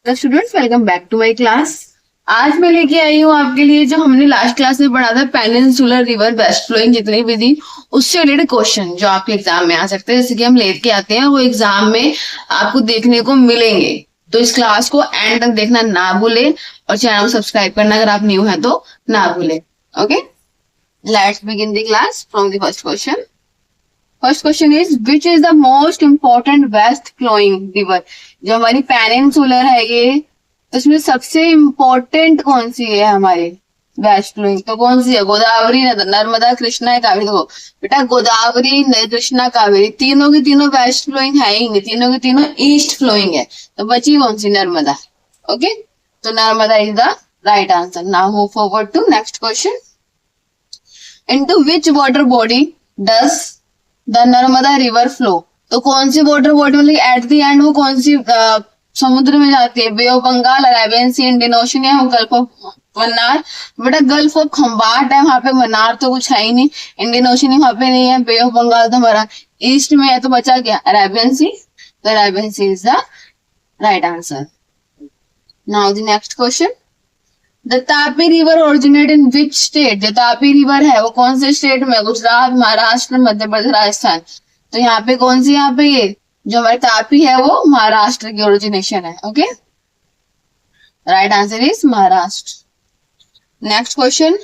तो students welcome back to my class. आज मैं लेके आई हूँ आपके लिए जो हमने लास्ट क्लास में पढ़ा था पेनिनसुलर रिवर वेस्ट फ्लोइंग जितनी भी थी उससे रिलेटेड क्वेश्चन जो आपके एग्जाम में आ सकते हैं, जैसे कि हम लेके आते हैं वो एग्जाम में आपको देखने को मिलेंगे। तो इस क्लास को एंड तक देखना ना भूले और चैनल को सब्सक्राइब करना अगर आप न्यू है तो ना भूले। Okay, let's begin the class from the first question. First question is which is the most important west flowing river. जो हमारी पेनिनसुलर है ये, तो इसमें सबसे इम्पोर्टेंट कौन सी है हमारी वेस्ट फ्लोइंग? तो कौन सी है? गोदावरी, नर्मदा, कृष्णा है, कावेरी। देखो बेटा, गोदावरी, कृष्णा, कावेरी तीनों की तीनों वेस्ट फ्लोइंग है ही नहीं, तीनों की तीनों ईस्ट फ्लोइंग है। तो बची कौन सी? नर्मदा। ओके, तो Narmada is the right answer. Now move forward to next question. Into which water body does the Narmada river flow. तो कौन सी वाटर बॉडी, मतलब एट द एंड वो कौन सी समुद्र में जाती है? Bay of Bengal, Arabian sea, Indian ocean या गल्फ ऑफ मन्नार। बेटा गल्फ ऑफ खम्बाट है वहां पे, मन्नार तो कुछ है ही नहीं, इंडियन ओशन ही वहां पे नहीं है, बे ऑफ बंगाल तो हमारा ईस्ट में है, तो बचा क्या? Arabian sea. तो Arabian sea is the right answer. Now the next question. The Tapi river originate in which state. जो तापी रिवर है वो कौन से स्टेट में? गुजरात, महाराष्ट्र, मध्य प्रदेश, राजस्थान। तो यहाँ पे कौन सी, यहाँ पे ये जो हमारी तापी है वो महाराष्ट्र की ओरिजिनेशन है। Okay, right answer is Maharashtra. Next question.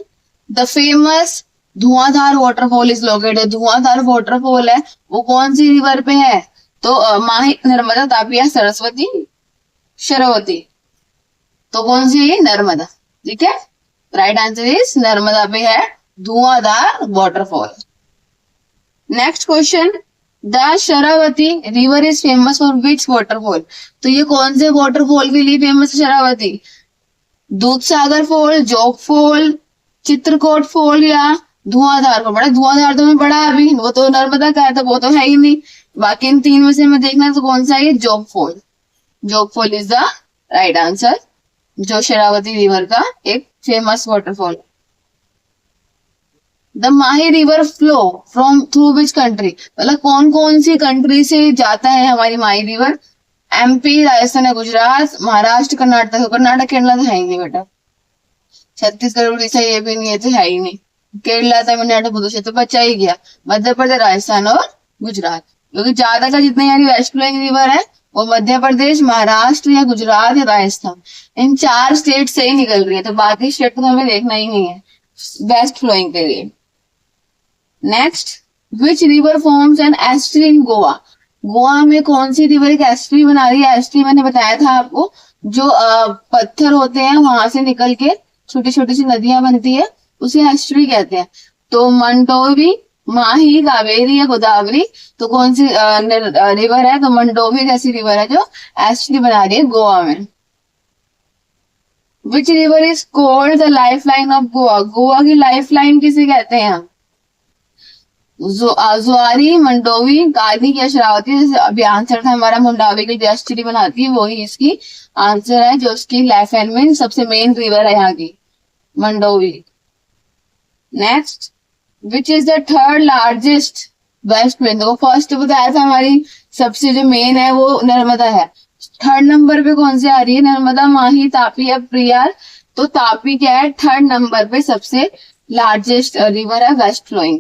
The famous Dhuandhar waterfall is located. Dhuandhar waterfall है वो कौन सी रिवर पे है? तो माही, नर्मदा, तापी या सरस्वती, शरावती। तो कौन सी है ये? नर्मदा। ठीक है, राइट आंसर इज नर्मदा पे है धुआंधार waterfall. Next question. The Sharavati river is famous for which waterfall. तो ये कौन से वाटरफॉल के लिए फेमस है शरावती? दूध सागर फॉल, जोग फॉल, चित्रकोट फॉल या धुआंधार फॉल। बड़ा धुआंधार तो मैं पढ़ा अभी, वो तो नर्मदा का है तो वो तो है ही नहीं। बाकी इन तीन में से मैं देखना है तो कौन सा है ये? जोग फॉल। जोग fall is the right answer, जो शरावती रिवर का एक famous waterfall. The Mahi river flow from through which country. मतलब कौन कौन सी कंट्री से जाता है हमारी माही रिवर? एमपी, राजस्थान या गुजरात, महाराष्ट्र, कर्नाटक। कर्नाटक केरला तो है ही नहीं बेटा, छत्तीसगढ़, उड़ीसा ये भी नहीं है, तो है ही नहीं। केरला, तमिलनाडु, पुदुचेरी तो बचा ही गया। मध्य प्रदेश, राजस्थान और गुजरात, क्योंकि ज्यादा का जितने यानी वेस्ट फ्लोइंग रिवर है वो मध्य प्रदेश, महाराष्ट्र या गुजरात या राजस्थान, इन चार स्टेट से ही निकल रही है। तो बाकी स्टेट को हमें देखना ही नहीं है वेस्ट फ्लोइंग के लिए। Next, which river forms an estuary in Goa. Goa में कौन सी रिवर एक एस्ट्री बना रही है? एस्ट्री मैंने बताया था आपको, जो पत्थर होते हैं वहां से निकल के छोटी छोटी सी नदियां बनती है, उसे एस्ट्री कहते हैं। तो मंडोवी, माही, कावेरी या गोदावरी। तो कौन सी रिवर है? तो मंडोवी जैसी रिवर है जो एस्ट्री बना रही है गोवा में। विच river is called the life line of Goa. Goa की लाइफ लाइन किसे कहते हैं हम? जुआरी, मंडोवी, कार्निक या शरावती। जैसे अभी आंसर था हमारा मंडावी की एस्ट्री बनाती है, वही इसकी आंसर है, जो उसकी लाइफ लाइन में सबसे मेन रिवर है यहाँ की, Mandovi. Next, which is the third largest west flowing. देखो फर्स्ट बताया था हमारी सबसे जो मेन है वो नर्मदा है, थर्ड नंबर पे कौन सी आ रही है? नर्मदा, माही, तापी या प्रियार। तो तापी क्या है? थर्ड नंबर पे सबसे लार्जेस्ट रिवर है west flowing.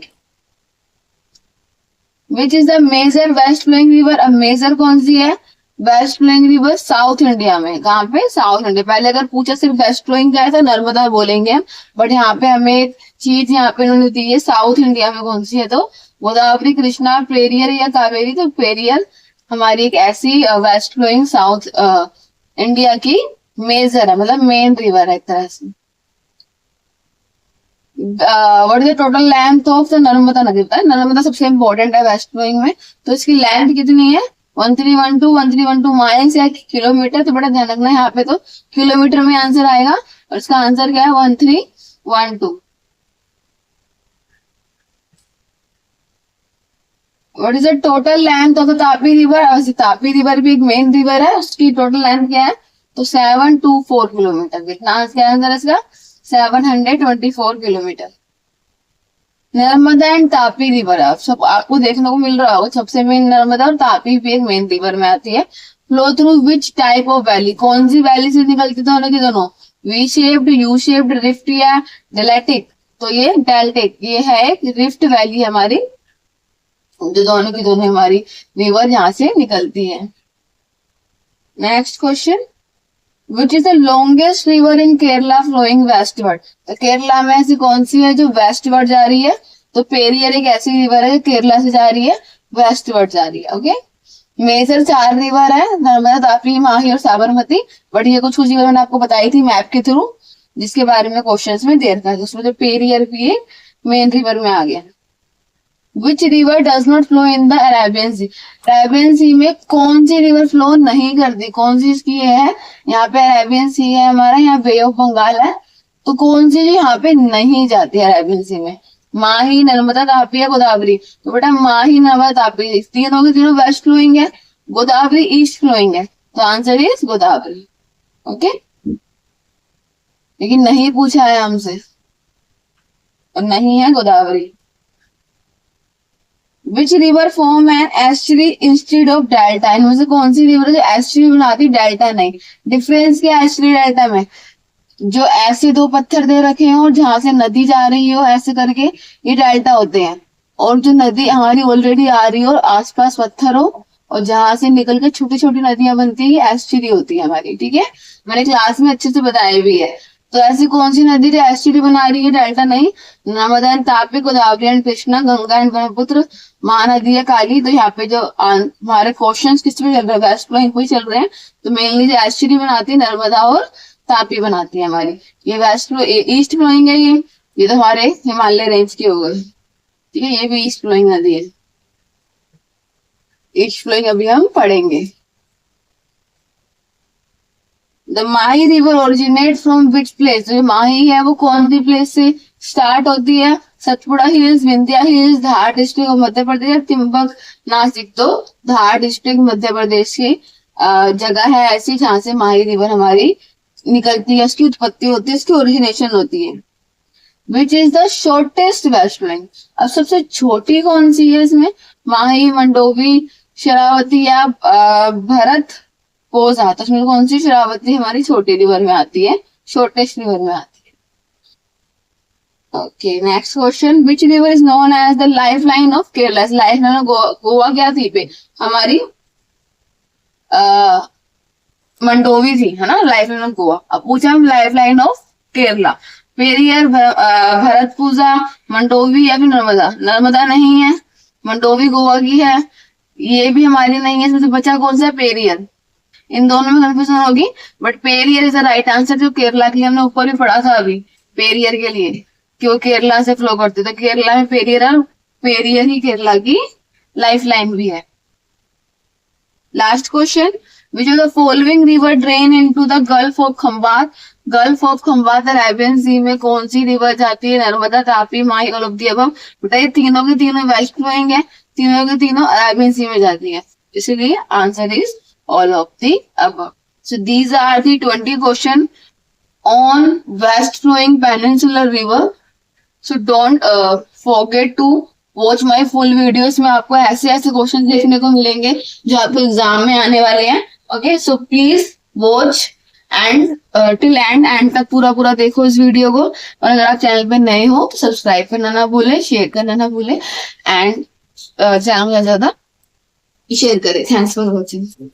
Which is the major west flowing river. अब मेजर कौन सी है west flowing river? South India में। कहाँ पे? South India. पहले अगर पूछा सिर्फ वेस्ट फ्लोइंग क्या है तो नर्मदा बोलेंगे हम, बट यहाँ पे हमें एक चीज यहाँ पे उन्होंने दी है, साउथ इंडिया में कौन सी है? तो गोदावरी, कृष्णा, पेरियर या कावेरी। तो पेरियर हमारी एक ऐसी वेस्ट फ्लोइंग साउथ इंडिया की मेजर है, मतलब मेन रिवर है एक तरह से। What is the total length of the Narmada नदी। बताए नर्मदा सबसे इंपॉर्टेंट है वेस्ट फ्लोइंग में, तो इसकी लेंथ कितनी है? 1312 माइल्स या किलोमीटर। तो बड़ा ध्यान रखना है यहाँ पे, तो किलोमीटर में आंसर आएगा और इसका आंसर क्या है? 1312। What is the total length of the Tapi river. Tapi river भी एक मेन रिवर है, उसकी टोटल लेंथ क्या है? तो 724 किलोमीटर। कितना आंसर है इसका? 724 kilometre. Narmada and Tapi river आप सब आपको देखने को मिल रहा होगा, सबसे मेन नर्मदा और तापी भी एक मेन रिवर में आती है। Flow through which type of valley, कौन सी वैली से निकलती दोनों की दोनों, V shaped, U shaped, rift या डेलेटिक, तो ये डेल्टिक, ये है एक रिफ्ट वैली हमारी, जो दोनों की दोनों हमारी रिवर यहाँ से निकलती है। Next question, which is the longest river in Kerala flowing westward, तो केरला में ऐसी कौन सी है जो वेस्टवर्ड जा रही है, तो पेरियर एक ऐसी रिवर है जो केरला से जा रही है, वेस्टवर्ड जा रही है। ओके, मेजर 4 रिवर है, नर्मदा, तापी, माही और साबरमती, बट ये कुछ रिवर मैंने आपको बताई थी मैप के थ्रू, जिसके बारे में क्वेश्चंस में दे रखा है, उसमें जो पेरियर भी है मेन रिवर में आ गया। Which river does not flow in the Arabian sea, Arabian sea में कौन सी रिवर फ्लो नहीं करती, कौन सी इसकी है, यहाँ पे अरेबियन सी है हमारा, यहाँ बे ऑफ बंगाल है, तो कौन सी जो यहाँ पे नहीं जाती है अरेबियन सी में, माही, नर्मदा, तापी या गोदावरी, तो बेटा माही, नर्मदा, तापी तीनों के तीनों वेस्ट फ्लोइंग है, गोदावरी ईस्ट फ्लोइंग है, तो आंसर इज गोदावरी। ओके, लेकिन नहीं पूछा है हमसे और नहीं है Godavari. Which river form an estuary instead of delta, इनमें से कौन सी रिवर है जो एस्चुरी बनाती डेल्टा नहीं, डिफरेंस क्या है एस्चुरी डेल्टा में, जो ऐसे 2 पत्थर दे रखे हैं और जहां से नदी जा रही हो ऐसे करके, ये डेल्टा होते हैं, और जो नदी हमारी ऑलरेडी आ रही हो और आसपास पत्थर हो और जहां से निकल के छोटी छोटी नदियां बनती है, एस्चुरी होती है हमारी। ठीक है, मैंने क्लास में अच्छे से बताया भी है। तो ऐसी कौन सी नदी जो एस्चुरी बना रही है डेल्टा नहीं, Narmada and Tapi, Godavari and Krishna, Ganga and Brahmaputra, Mahanadi है काली, तो यहाँ पे जो हमारे क्वेश्चंस किस पे चल रहे हैं, वेस्ट फ्लोइंग पे चल रहे हैं, तो मेनली जो एस्चुरी बनाती है नर्मदा और तापी बनाती है हमारी, ये वेस्ट फ्लो, ईस्ट फ्लोइंग है, ये तो हमारे हिमालय रेंज की हो गई। ठीक है, ये भी ईस्ट फ्लोइंग नदी है, ईस्ट फ्लोइंग अभी हम पढ़ेंगे। The Mahi river originate from which place, जो माही है वो कौन सी प्लेस से स्टार्ट होती है, Satpura hills, Vindhya hills, Dhar district of Madhya Pradesh, Trimbak, Nashik, तो धार डिस्ट्रिक्ट मध्य प्रदेश की जगह है ऐसी जहां से माही रिवर हमारी निकलती है, उसकी उत्पत्ति होती है, उसकी ओरिजिनेशन होती है। Which is the shortest west flowing, अब सबसे छोटी कौन सी है इसमें, माही, मंडोवी, शरावती या भरत पोजा, तो उसमें कौन सी शरावती हमारी छोटी रिवर में आती है, शॉर्टेस्ट रिवर में आती है। Okay, next question, which river is known as the life line of Kerala, life line of Goa क्या थी पे हमारी, मंडोवी थी, है ना, लाइफ लाइन ऑफ गोवा। अब पूछा हम life line of Kerala, Periyar, Bharathapuzha, Mandovi या फिर नर्मदा, नर्मदा नहीं है, मंडोवी गोवा की है, ये भी हमारी नहीं है, इसमें से बचा कौन सा, पेरियर, इन दोनों में कंफ्यूजन होगी, but Periyar is the right answer, जो केरला के लिए हमने ऊपर भी पढ़ा था अभी, पेरियर के लिए क्यों केरला से फ्लो करते, तो केरला में पेरियर है, पेरियर ही केरला की लाइफ लाइन भी है। Last question, which of the following river drain into the gulf of Khambhat, gulf of Khambhat Arabian sea में कौन सी रिवर जाती है, Narmada, Tapi, Mahi, all of the above, बेटा ये तीनों की तीनों वेस्ट फ्लोइंग है, तीनों की तीनों अरेबियन सी में जाती है, इसलिए answer is all of the above. So these are the 20 question on west flowing peninsular river. So don't forget to watch my full videos में आपको ऐसे ऐसे क्वेश्चन देखने को मिलेंगे जो आपको एग्जाम में आने वाले हैं। Okay, so please watch and till end तक पूरा देखो इस वीडियो को, और अगर आप चैनल पे नए हो तो सब्सक्राइब करना ना भूले, शेयर करना ना भूले, एंड चैनल में ज्यादा शेयर करें। Thanks for watching.